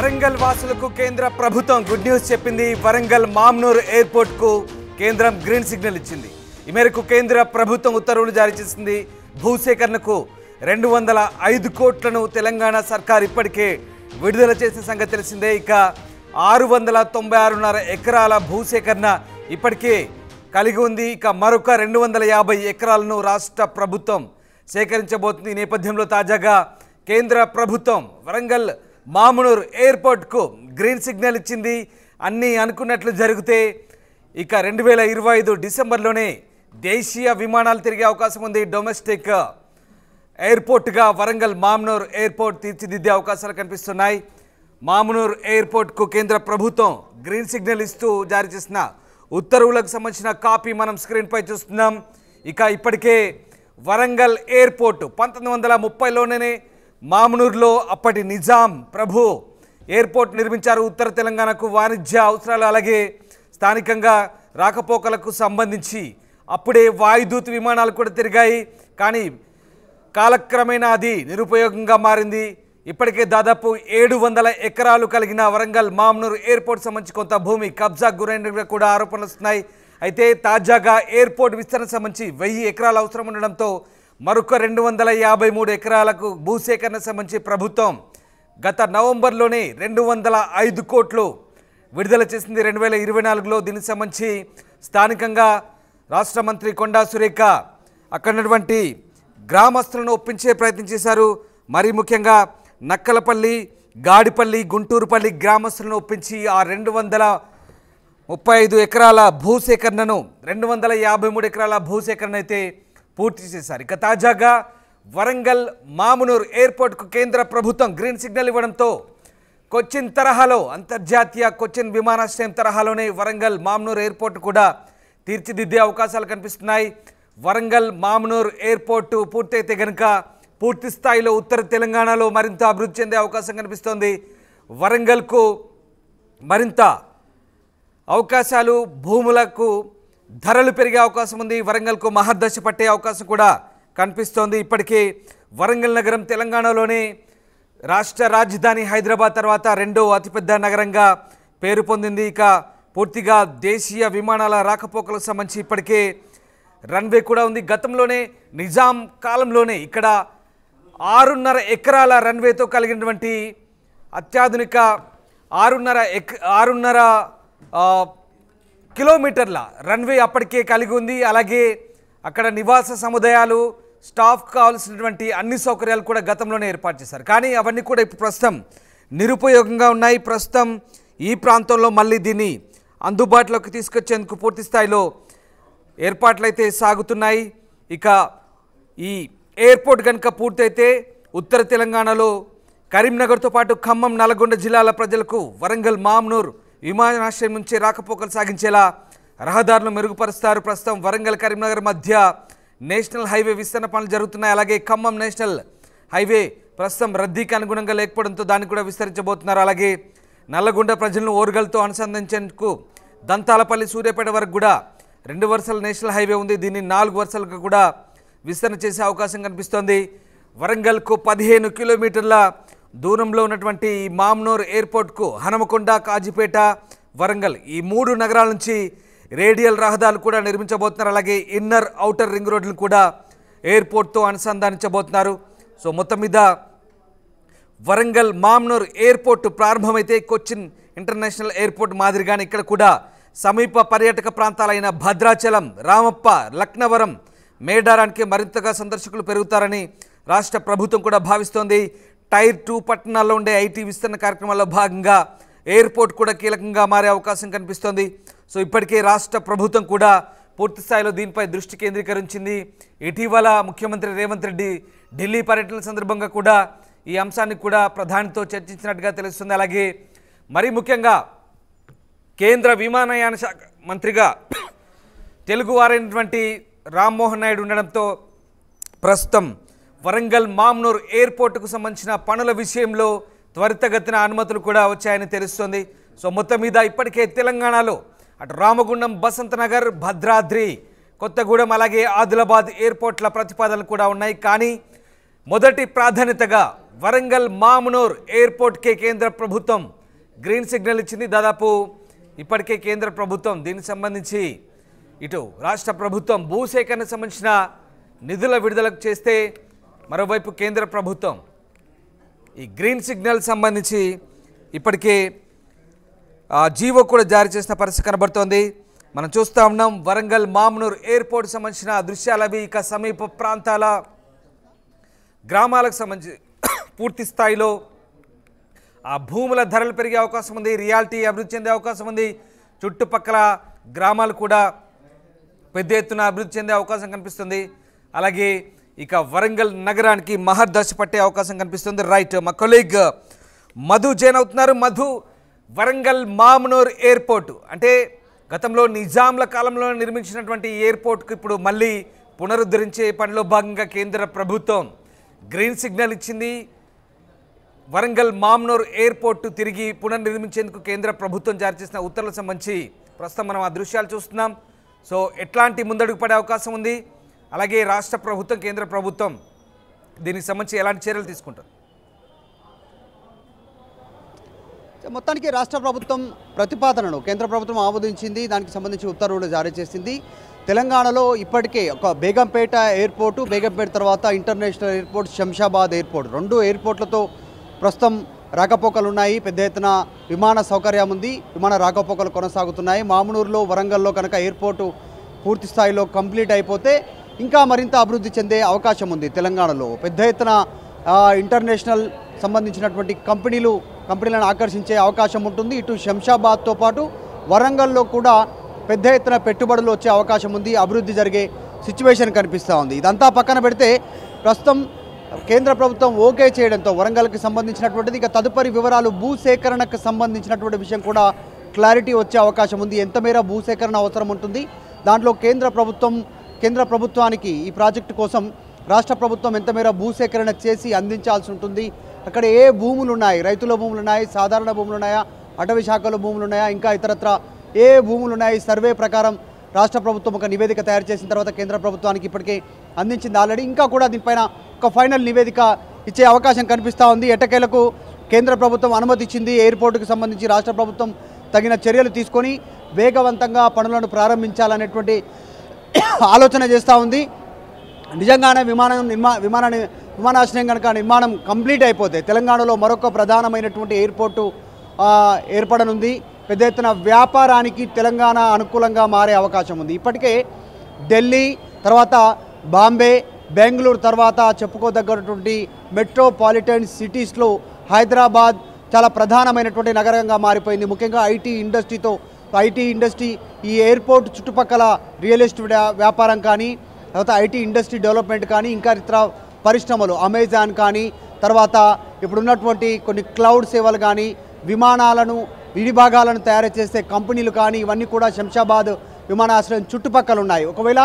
వరంగల్ వాసులకు కేంద్ర ప్రభుత్వం గుడ్ న్యూస్ చెప్పింది. వరంగల్ మామ్నూర్ ఎయిర్పోర్ట్ కు కేంద్రం గ్రీన్ సిగ్నల్ ఇచ్చింది. ఈ మేరకు కేంద్ర ప్రభుత్వం ఉత్తర్వులు జారీ చేసింది. భూసేకరణకు 205 కోట్లను తెలంగాణ సర్కార్ ఇప్పటికే విడుదల చేసిన సంగతి తెలిసిందే. ఇక 696.5 ఎకరాల భూసేకరణ ఇప్పటికే కలిగి ఉంది. ఇక మరొక 250 ఎకరాలను రాష్ట్ర ప్రభుత్వం సేకరించబోతుంది. ఈ నేపథ్యంలో తాజాగా కేంద్ర ప్రభుత్వం వరంగల్ మామ్నూర్ ఎయిర్పోర్ట్కు గ్రీన్ సిగ్నల్ ఇచ్చింది. అన్నీ అనుకున్నట్లు జరిగితే ఇక 2025 డిసెంబర్లోనే దేశీయ విమానాలు తిరిగే అవకాశం ఉంది. డొమెస్టిక్ ఎయిర్పోర్ట్గా వరంగల్ మామ్నూర్ ఎయిర్పోర్ట్ తీర్చిదిద్దే అవకాశాలు కనిపిస్తున్నాయి. మామ్నూర్ ఎయిర్పోర్ట్కు కేంద్ర ప్రభుత్వం గ్రీన్ సిగ్నల్ ఇస్తూ జారీ చేసిన ఉత్తర్వులకు సంబంధించిన కాపీ మనం స్క్రీన్పై చూస్తున్నాం. ఇక ఇప్పటికే వరంగల్ ఎయిర్పోర్ట్ 1930లోనే మామ్నూర్లో అప్పటి నిజాం ప్రభు ఎయిర్పోర్ట్ నిర్మించారు. ఉత్తర తెలంగాణకు వాణిజ్య అవసరాలు అలాగే స్థానికంగా రాకపోకలకు సంబంధించి అప్పుడే వాయుదూత్ విమానాలు కూడా తిరిగాయి. కానీ కాలక్రమేణా అది నిరుపయోగంగా మారింది. ఇప్పటికే దాదాపు 700 ఎకరాలు కలిగిన వరంగల్ మామ్నూర్ ఎయిర్పోర్ట్ సంబంధించి కొంత భూమి కబ్జా గురైనగా కూడా ఆరోపణలు వస్తున్నాయి. అయితే తాజాగా ఎయిర్పోర్ట్ విస్తరణ సంబంధించి 1000 ఎకరాలు అవసరం ఉండడంతో మరొక 253 ఎకరాలకు భూసేకరణ సంబంధించి ప్రభుత్వం గత నవంబర్లోనే 205 కోట్లు విడుదల చేసింది. 2024లో దీనికి సంబంధించి స్థానికంగా రాష్ట్ర మంత్రి కొండా సురేఖ అక్కడున్నటువంటి గ్రామస్తులను ఒప్పించే ప్రయత్నం చేశారు. మరీ ముఖ్యంగా నక్కలపల్లి, గాడిపల్లి, గుంటూరుపల్లి గ్రామస్తులను ఒప్పించి ఆ 235 ఎకరాల భూసేకరణను 253 ఎకరాల భూసేకరణ అయితే పూర్తి చేశారు. ఇక తాజాగా వరంగల్ మామ్నూర్ ఎయిర్పోర్ట్కు కేంద్ర ప్రభుత్వం గ్రీన్ సిగ్నల్ ఇవ్వడంతో కొచ్చిన్ తరహాలో అంతర్జాతీయ కొచ్చిన్ విమానాశ్రయం తరహాలోనే వరంగల్ మామ్నూర్ ఎయిర్పోర్ట్ కూడా తీర్చిదిద్దే అవకాశాలు కనిపిస్తున్నాయి. వరంగల్ మామ్నూర్ ఎయిర్పోర్టు పూర్తయితే కనుక పూర్తి స్థాయిలో ఉత్తర తెలంగాణలో మరింత అభివృద్ధి చెందే అవకాశం కనిపిస్తోంది. వరంగల్కు మరింత అవకాశాలు, భూములకు ధరలు పెరిగే అవకాశం ఉంది. వరంగల్కు మహర్దశ పట్టే అవకాశం కూడా కనిపిస్తోంది. ఇప్పటికే వరంగల్ నగరం తెలంగాణలోనే రాష్ట్ర రాజధాని హైదరాబాద్ తర్వాత 2వ అతిపెద్ద నగరంగా పేరు పొందింది. ఇక పూర్తిగా దేశీయ విమానాల రాకపోకలకు సంబంధించి ఇప్పటికే రన్వే కూడా ఉంది. గతంలోనే నిజాం కాలంలోనే ఇక్కడ 6.5 ఎకరాల రన్వేతో కలిగినటువంటి అత్యాధునిక 6.5 కిలోమీటర్ల రన్వే అప్పటికే కలిగి ఉంది. అలాగే అక్కడ నివాస సముదాయాలు, స్టాఫ్ కావాల్సినటువంటి అన్ని సౌకర్యాలు కూడా గతంలోనే ఏర్పాటు చేశారు. కానీ అవన్నీ కూడా ఇప్పుడు ప్రస్తుతం నిరుపయోగంగా ఉన్నాయి. ప్రస్తుతం ఈ ప్రాంతంలో మళ్ళీ దీన్ని అందుబాటులోకి తీసుకొచ్చేందుకు పూర్తి స్థాయిలో ఏర్పాట్లు అయితే సాగుతున్నాయి. ఇక ఈ ఎయిర్పోర్ట్ కనుక పూర్తయితే ఉత్తర తెలంగాణలో కరీంనగర్తో పాటు ఖమ్మం, నల్గొండ జిల్లాల ప్రజలకు వరంగల్ మామ్నూర్ విమానాశ్రయం నుంచి రాకపోకలు సాగించేలా రహదారులు మెరుగుపరుస్తారు. ప్రస్తుతం వరంగల్ కరీంనగర్ మధ్య నేషనల్ హైవే విస్తరణ పనులు జరుగుతున్నాయి. అలాగే ఖమ్మం నేషనల్ హైవే ప్రస్తుతం రద్దీకి అనుగుణంగా లేకపోవడంతో దాన్ని కూడా విస్తరించబోతున్నారు. అలాగే నల్లగొండ ప్రజలను ఓరుగల్తో అనుసంధానించేందుకు దంతాలపల్లి, సూర్యాపేట వరకు కూడా 2 వరుసల నేషనల్ హైవే ఉంది. దీన్ని 4 వరుసలకు కూడా విస్తరణ చేసే అవకాశం కనిపిస్తోంది. వరంగల్కు 15 కిలోమీటర్ల దూరంలో ఉన్నటువంటి ఈ మామ్నూర్ ఎయిర్పోర్ట్కు హనుమకొండ, కాజీపేట, వరంగల్ ఈ 3 నగరాల నుంచి రేడియల్ రహదారులు కూడా నిర్మించబోతున్నారు. అలాగే ఇన్నర్ ఔటర్ రింగ్ రోడ్లు కూడా ఎయిర్పోర్ట్తో అనుసంధానించబోతున్నారు. సో మొత్తం మీద వరంగల్ మామ్నూర్ ఎయిర్పోర్ట్ ప్రారంభమైతే కొచ్చిన్ ఇంటర్నేషనల్ ఎయిర్పోర్ట్ మాదిరిగానే ఇక్కడ కూడా సమీప పర్యాటక ప్రాంతాలైన భద్రాచలం, రామప్ప, లక్నవరం, మేడారానికి మరింతగా సందర్శకులు పెరుగుతారని రాష్ట్ర ప్రభుత్వం కూడా భావిస్తోంది. టైర్ 2 పట్టణాల్లో ఉండే ఐటీ విస్తరణ కార్యక్రమాల్లో భాగంగా ఎయిర్పోర్ట్ కూడా కీలకంగా మారే అవకాశం కనిపిస్తోంది. సో ఇప్పటికే రాష్ట్ర ప్రభుత్వం కూడా పూర్తి స్థాయిలో దీనిపై దృష్టి కేంద్రీకరించింది. ఇటీవల ముఖ్యమంత్రి రేవంత్ రెడ్డి ఢిల్లీ పర్యటన సందర్భంగా కూడా ఈ అంశాన్ని కూడా ప్రధానితో చర్చించినట్టుగా తెలుస్తుంది. అలాగే మరీ ముఖ్యంగా కేంద్ర విమానయాన శాఖ మంత్రిగా తెలుగువారైనటువంటి రామ్మోహన్ నాయుడు ఉండడంతో ప్రస్తుతం వరంగల్ మామ్నూర్ ఎయిర్పోర్టుకు సంబంధించిన పనుల విషయంలో త్వరితగతిన అనుమతులు కూడా వచ్చాయని తెలుస్తోంది. సో మొత్తం మీద ఇప్పటికే తెలంగాణలో అటు రామగుండం, బసంత నగర్, భద్రాద్రి, కొత్తగూడెం అలాగే ఆదిలాబాద్ ఎయిర్పోర్ట్ల ప్రతిపాదనలు కూడా ఉన్నాయి. కానీ మొదటి ప్రాధాన్యతగా వరంగల్ మామునూర్ ఎయిర్పోర్ట్కే కేంద్ర ప్రభుత్వం గ్రీన్ సిగ్నల్ ఇచ్చింది. దాదాపు ఇప్పటికే కేంద్ర ప్రభుత్వం దీనికి సంబంధించి ఇటు రాష్ట్ర ప్రభుత్వం భూసేకరణకు సంబంధించిన నిధుల విడుదలకు చేస్తే, మరోవైపు కేంద్ర ప్రభుత్వం ఈ గ్రీన్ సిగ్నల్ సంబంధించి ఇప్పటికే జీవో కూడా జారీ చేసిన పరిస్థితి కనబడుతోంది. మనం చూస్తూ ఉన్నాం వరంగల్ మామునూర్ ఎయిర్పోర్ట్ సంబంధించిన దృశ్యాలవి. ఇక సమీప ప్రాంతాల గ్రామాలకు సంబంధించి పూర్తి స్థాయిలో ఆ భూముల ధరలు పెరిగే అవకాశం ఉంది, రియాలిటీ అభివృద్ధి చెందే అవకాశం ఉంది. చుట్టుపక్కల గ్రామాలు కూడా పెద్ద ఎత్తున అభివృద్ధి చెందే అవకాశం కనిపిస్తుంది. అలాగే ఇక వరంగల్ నగరానికి మహర్దశ పట్టే అవకాశం కనిపిస్తుంది. రైట్, మా కొలీగ్ మధు జైన్ అవుతున్నారు. మధు, వరంగల్ మామునూర్ ఎయిర్పోర్టు అంటే గతంలో నిజాంల కాలంలో నిర్మించినటువంటి ఎయిర్పోర్ట్కు ఇప్పుడు మళ్ళీ పునరుద్ధరించే పనిలో భాగంగా కేంద్ర ప్రభుత్వం గ్రీన్ సిగ్నల్ ఇచ్చింది. వరంగల్ మామునూర్ ఎయిర్పోర్టు తిరిగి పునర్నిర్మించేందుకు కేంద్ర ప్రభుత్వం జారీ చేసిన ఉత్తర్వులకు సంబంధించి ప్రస్తుతం మనం ఆ దృశ్యాలు చూస్తున్నాం. సో ఎట్లాంటి ముందడుగు పడే అవకాశం ఉంది, అలాగే రాష్ట్ర ప్రభుత్వం కేంద్ర ప్రభుత్వం దీనికి సంబంధించి ఎలాంటి చర్యలు తీసుకుంటారు? మొత్తానికి రాష్ట్ర ప్రభుత్వం ప్రతిపాదనను కేంద్ర ప్రభుత్వం ఆమోదించింది. దానికి సంబంధించి ఉత్తర్వులు జారీ చేసింది. తెలంగాణలో ఇప్పటికే ఒక బేగంపేట ఎయిర్పోర్టు, బేగంపేట తర్వాత ఇంటర్నేషనల్ ఎయిర్పోర్ట్, శంషాబాద్ ఎయిర్పోర్ట్, 2 ఎయిర్పోర్ట్లతో ప్రస్తుతం రాకపోకలు ఉన్నాయి. పెద్ద ఎత్తున విమాన సౌకర్యం ఉంది, విమాన రాకపోకలు కొనసాగుతున్నాయి. మామునూరులో, వరంగల్లో కనుక ఎయిర్పోర్టు పూర్తి స్థాయిలో కంప్లీట్ అయిపోతే ఇంకా మరింత అభివృద్ధి చెందే అవకాశం ఉంది. తెలంగాణలో పెద్ద ఎత్తున ఇంటర్నేషనల్ సంబంధించినటువంటి కంపెనీలను ఆకర్షించే అవకాశం ఉంటుంది. ఇటు శంషాబాద్తో పాటు వరంగల్లో కూడా పెద్ద ఎత్తున పెట్టుబడులు వచ్చే అవకాశం ఉంది, అభివృద్ధి జరిగే సిచ్యువేషన్ కనిపిస్తూ ఉంది. ఇదంతా పక్కన పెడితే ప్రస్తుతం కేంద్ర ప్రభుత్వం ఓకే చేయడంతో వరంగల్కి సంబంధించినటువంటిది ఇక తదుపరి వివరాలు భూసేకరణకు సంబంధించినటువంటి విషయం కూడా క్లారిటీ వచ్చే అవకాశం ఉంది. ఎంత మేర భూసేకరణ అవసరం ఉంటుంది, దాంట్లో కేంద్ర ప్రభుత్వానికి ఈ ప్రాజెక్టు కోసం రాష్ట్ర ప్రభుత్వం ఎంత మేర భూసేకరణ చేసి అందించాల్సి ఉంటుంది, అక్కడ ఏ భూములు ఉన్నాయి, రైతుల భూములు ఉన్నాయి, సాధారణ భూములు ఉన్నాయా, అటవీ శాఖల భూములు ఉన్నాయా, ఇంకా ఇతరత్ర ఏ భూములు ఉన్నాయి, సర్వే ప్రకారం రాష్ట్ర ప్రభుత్వం ఒక నివేదిక తయారు చేసిన తర్వాత కేంద్ర ప్రభుత్వానికి ఇప్పటికే అందించింది ఆల్రెడీ. ఇంకా కూడా దీనిపైన ఒక ఫైనల్ నివేదిక ఇచ్చే అవకాశం కనిపిస్తూ ఉంది. ఎట్టకేలకు కేంద్ర ప్రభుత్వం అనుమతి ఇచ్చింది. ఎయిర్పోర్టుకు సంబంధించి రాష్ట్ర ప్రభుత్వం తగిన చర్యలు తీసుకొని వేగవంతంగా పనులను ప్రారంభించాలనేటువంటి ఆలోచన చేస్తూ ఉంది. నిజంగానే విమానాశ్రయం కనుక నిర్మాణం కంప్లీట్ అయిపోతే తెలంగాణలో మరొక ప్రధానమైనటువంటి ఎయిర్పోర్టు ఏర్పడనుంది. పెద్ద ఎత్తున వ్యాపారానికి తెలంగాణ అనుకూలంగా మారే అవకాశం ఉంది. ఇప్పటికే ఢిల్లీ తర్వాత బాంబే, బెంగళూరు తర్వాత చెప్పుకోదగ్గటువంటి మెట్రోపాలిటన్ సిటీస్లో హైదరాబాద్ చాలా ప్రధానమైనటువంటి నగరంగా మారిపోయింది. ముఖ్యంగా ఐటీ ఇండస్ట్రీ ఈ ఎయిర్పోర్ట్ చుట్టుపక్కల రియల్ ఎస్టేట్ వ్యాపారం కానీ, తర్వాత ఐటీ ఇండస్ట్రీ డెవలప్మెంట్ కానీ, ఇంకా ఇతర పరిశ్రమలు అమెజాన్ కానీ, తర్వాత ఇప్పుడున్నటువంటి కొన్ని క్లౌడ్ సేవలు కానీ, విమానాలను విడిభాగాలను తయారు చేసే కంపెనీలు కానీ, ఇవన్నీ కూడా శంషాబాద్ విమానాశ్రయం చుట్టుపక్కల ఉన్నాయి. ఒకవేళ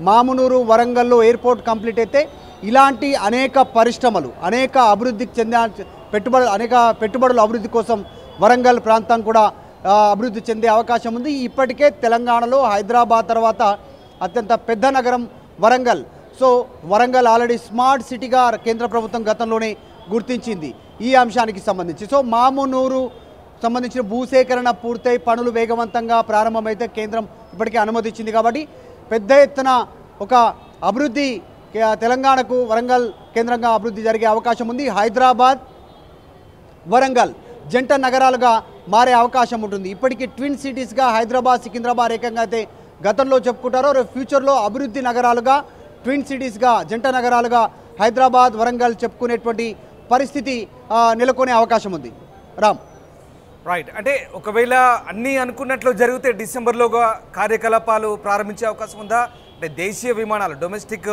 మామునూరు, వరంగల్లో ఎయిర్పోర్ట్ కంప్లీట్ అయితే ఇలాంటి అనేక పరిశ్రమలు, అనేక అభివృద్ధికి అనేక పెట్టుబడుల అభివృద్ధి కోసం వరంగల్ ప్రాంతం కూడా అభివృద్ధి చెందే అవకాశం ఉంది. ఇప్పటికే తెలంగాణలో హైదరాబాద్ తర్వాత అత్యంత పెద్ద నగరం Warangal. So Warangal already smart సిటీగా కేంద్ర ప్రభుత్వం గతంలోనే గుర్తించింది ఈ అంశానికి సంబంధించి. సో మామునూరు సంబంధించిన భూసేకరణ పూర్తయి పనులు వేగవంతంగా ప్రారంభమైతే కేంద్రం ఇప్పటికే అనుమతి ఇచ్చింది కాబట్టి పెద్ద ఎత్తున ఒక అభివృద్ధి తెలంగాణకు వరంగల్ కేంద్రంగా అభివృద్ధి జరిగే అవకాశం ఉంది. హైదరాబాద్, వరంగల్ జంట నగరాలుగా మారే అవకాశం ఉంటుంది. ఇప్పటికీ ట్విన్ సిటీస్గా హైదరాబాద్, సికింద్రాబాద్ ఏకంగా అయితే గతంలో చెప్పుకుంటారో, ఫ్యూచర్లో అభివృద్ధి నగరాలుగా, ట్విన్ సిటీస్గా, జంట నగరాలుగా హైదరాబాద్, వరంగల్ చెప్పుకునేటువంటి పరిస్థితి నెలకొనే అవకాశం ఉంది. రామ్, రైట్, అంటే ఒకవేళ అన్నీ అనుకున్నట్లు జరిగితే డిసెంబర్లోగా కార్యకలాపాలు ప్రారంభించే అవకాశం ఉందా? అంటే దేశీయ విమానాలు, డొమెస్టిక్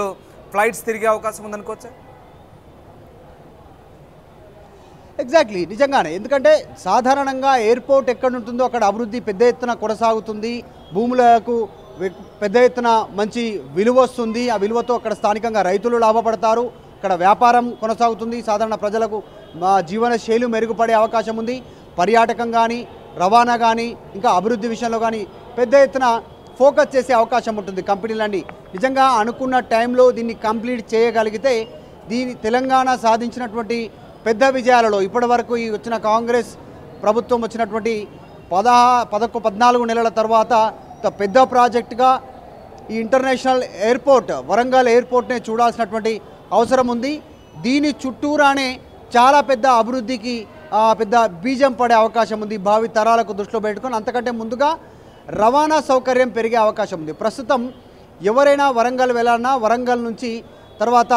ఫ్లైట్స్ తిరిగే అవకాశం ఉందనుకోవచ్చా? ఎగ్జాక్ట్లీ, నిజంగానే. ఎందుకంటే సాధారణంగా ఎయిర్పోర్ట్ ఎక్కడ ఉంటుందో అక్కడ అభివృద్ధి పెద్ద ఎత్తున కొనసాగుతుంది. భూములకు పెద్ద ఎత్తున మంచి విలువ వస్తుంది. ఆ విలువతో అక్కడ స్థానికంగా రైతులు లాభపడతారు, అక్కడ వ్యాపారం కొనసాగుతుంది, సాధారణ ప్రజలకు జీవన శైలి మెరుగుపడే అవకాశం ఉంది. పర్యాటకం కానీ, రవాణా కానీ, ఇంకా అభివృద్ధి విషయంలో కానీ పెద్ద ఎత్తున ఫోకస్ చేసే అవకాశం ఉంటుంది కంపెనీలన్నీ. నిజంగా అనుకున్న టైంలో దీన్ని కంప్లీట్ చేయగలిగితే తెలంగాణ సాధించినటువంటి పెద్ద విజయాలలో ఇప్పటివరకు ఈ వచ్చిన కాంగ్రెస్ ప్రభుత్వం వచ్చినటువంటి 14 నెలల తర్వాత పెద్ద ప్రాజెక్టుగా ఈ ఇంటర్నేషనల్ ఎయిర్పోర్ట్ వరంగల్ ఎయిర్పోర్ట్నే చూడాల్సినటువంటి అవసరం ఉంది. దీని చుట్టూరానే చాలా పెద్ద అభివృద్ధికి పెద్ద బీజం పడే అవకాశం ఉంది భావి తరాలకు దృష్టిలో పెట్టుకొని. అంతకంటే ముందుగా రవాణా సౌకర్యం పెరిగే అవకాశం ఉంది. ప్రస్తుతం ఎవరైనా వరంగల్ వెళ్ళాలన్నా, వరంగల్ నుంచి తర్వాత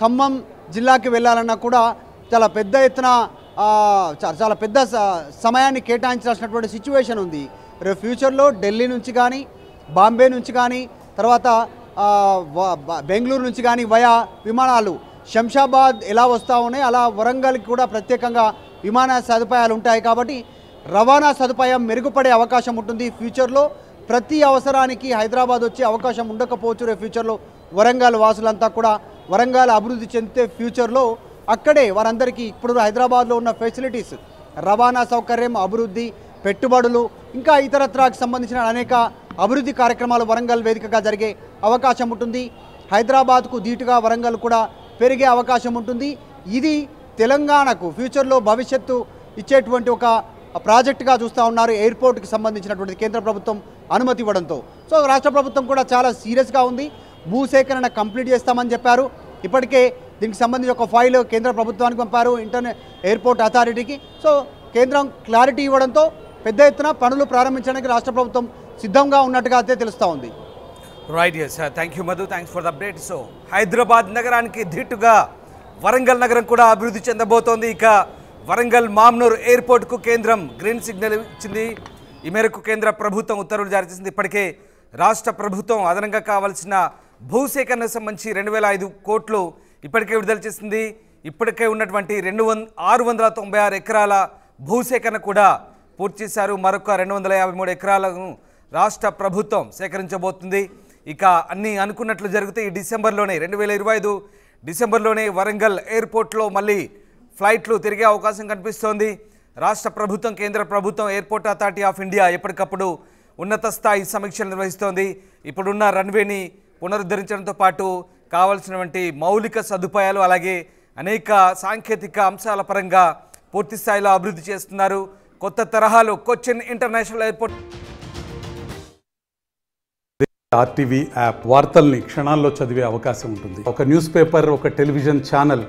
ఖమ్మం జిల్లాకి వెళ్ళాలన్నా కూడా చాలా పెద్ద ఎత్తున చాలా పెద్ద సమయాన్ని కేటాయించాల్సినటువంటి సిచ్యువేషన్ ఉంది. రేపు ఫ్యూచర్లో ఢిల్లీ నుంచి కానీ, బాంబే నుంచి కానీ, తర్వాత బెంగళూరు నుంచి కానీ వయా విమానాలు శంషాబాద్ ఎలా వస్తూ ఉన్నాయి, అలా వరంగల్కి కూడా ప్రత్యేకంగా విమాన సదుపాయాలు ఉంటాయి. కాబట్టి రవాణా సదుపాయం మెరుగుపడే అవకాశం ఉంటుంది. ఫ్యూచర్లో ప్రతి అవసరానికి హైదరాబాద్ వచ్చే అవకాశం ఉండకపోవచ్చు. రేపు ఫ్యూచర్లో వరంగల్ వాసులంతా కూడా వరంగల్ అభివృద్ధి చెందితే ఫ్యూచర్లో అక్కడే వారందరికీ ఇప్పుడు హైదరాబాద్లో ఉన్న ఫెసిలిటీస్, రవాణా సౌకర్యం, అభివృద్ధి, పెట్టుబడులు, ఇంకా ఇతరత్రాకు సంబంధించిన అనేక అభివృద్ధి కార్యక్రమాలు వరంగల్ వేదికగా జరిగే అవకాశం ఉంటుంది. హైదరాబాద్కు ధీటుగా వరంగల్ కూడా పెరిగే అవకాశం ఉంటుంది. ఇది తెలంగాణకు ఫ్యూచర్లో భవిష్యత్తు ఇచ్చేటువంటి ఒక ప్రాజెక్టుగా చూస్తూ ఉన్నారు. ఎయిర్పోర్ట్కి సంబంధించినటువంటి కేంద్ర ప్రభుత్వం అనుమతి ఇవ్వడంతో సో రాష్ట్ర ప్రభుత్వం కూడా చాలా సీరియస్గా ఉంది. భూసేకరణ కంప్లీట్ చేస్తామని చెప్పారు. ఇప్పటికే దీనికి సంబంధించి ఒక ఫైల్ కేంద్ర ప్రభుత్వానికి పంపారు, ఎయిర్పోర్ట్ అథారిటీకి. సో కేంద్రం క్లారిటీ ఇవ్వడంతో పెద్ద ఎత్తున పనులు ప్రారంభించడానికి రాష్ట్ర ప్రభుత్వం సిద్ధంగా ఉన్నట్టుగా అయితే తెలుస్తూ ఉంది. Right, yes, thank you Madhu, thanks for the update. So Hyderabad నగరానికి ధీటుగా వరంగల్ నగరం కూడా అభివృద్ధి చెందబోతోంది. ఇక వరంగల్ మామ్నూర్ ఎయిర్పోర్ట్కు కేంద్రం గ్రీన్ సిగ్నల్ ఇచ్చింది. ఈ మేరకు కేంద్ర ప్రభుత్వం ఉత్తర్వులు జారీ చేసింది. ఇప్పటికే రాష్ట్ర ప్రభుత్వం అదనంగా కావాల్సిన భూసేకరణకు సంబంధించి 2,005 కోట్లు ఇప్పటికే విడుదల చేసింది. ఇప్పటికే ఉన్నటువంటి 696 ఎకరాల భూసేకరణ కూడా పూర్తి చేశారు. మరొక 253 ఎకరాలను రాష్ట్ర ప్రభుత్వం సేకరించబోతుంది. ఇక అన్నీ అనుకున్నట్లు జరిగితే ఈ డిసెంబర్లోనే 2025 డిసెంబర్లోనే వరంగల్ ఎయిర్పోర్ట్లో మళ్ళీ ఫ్లైట్లు తిరిగే అవకాశం కనిపిస్తోంది. రాష్ట్ర ప్రభుత్వం, కేంద్ర ప్రభుత్వం, ఎయిర్పోర్ట్ అథారిటీ ఆఫ్ ఇండియా ఎప్పటికప్పుడు ఉన్నత స్థాయి సమీక్షలు నిర్వహిస్తోంది. ఇప్పుడున్న రన్వేని పునరుద్ధరించడంతో పాటు కావాల్సినటువంటి మౌలిక సదుపాయాలు అలాగే అనేక సాంకేతిక అంశాల పరంగా పూర్తి స్థాయిలో అభివృద్ధి చేస్తున్నారు. కొత్త తరహాలో Cochin international airport RTV app వార్తల్ని క్షణాల్లో చదివే అవకాశం ఉంటుంది. ఒక న్యూస్ పేపర్, ఒక టెలివిజన్ ఛానల్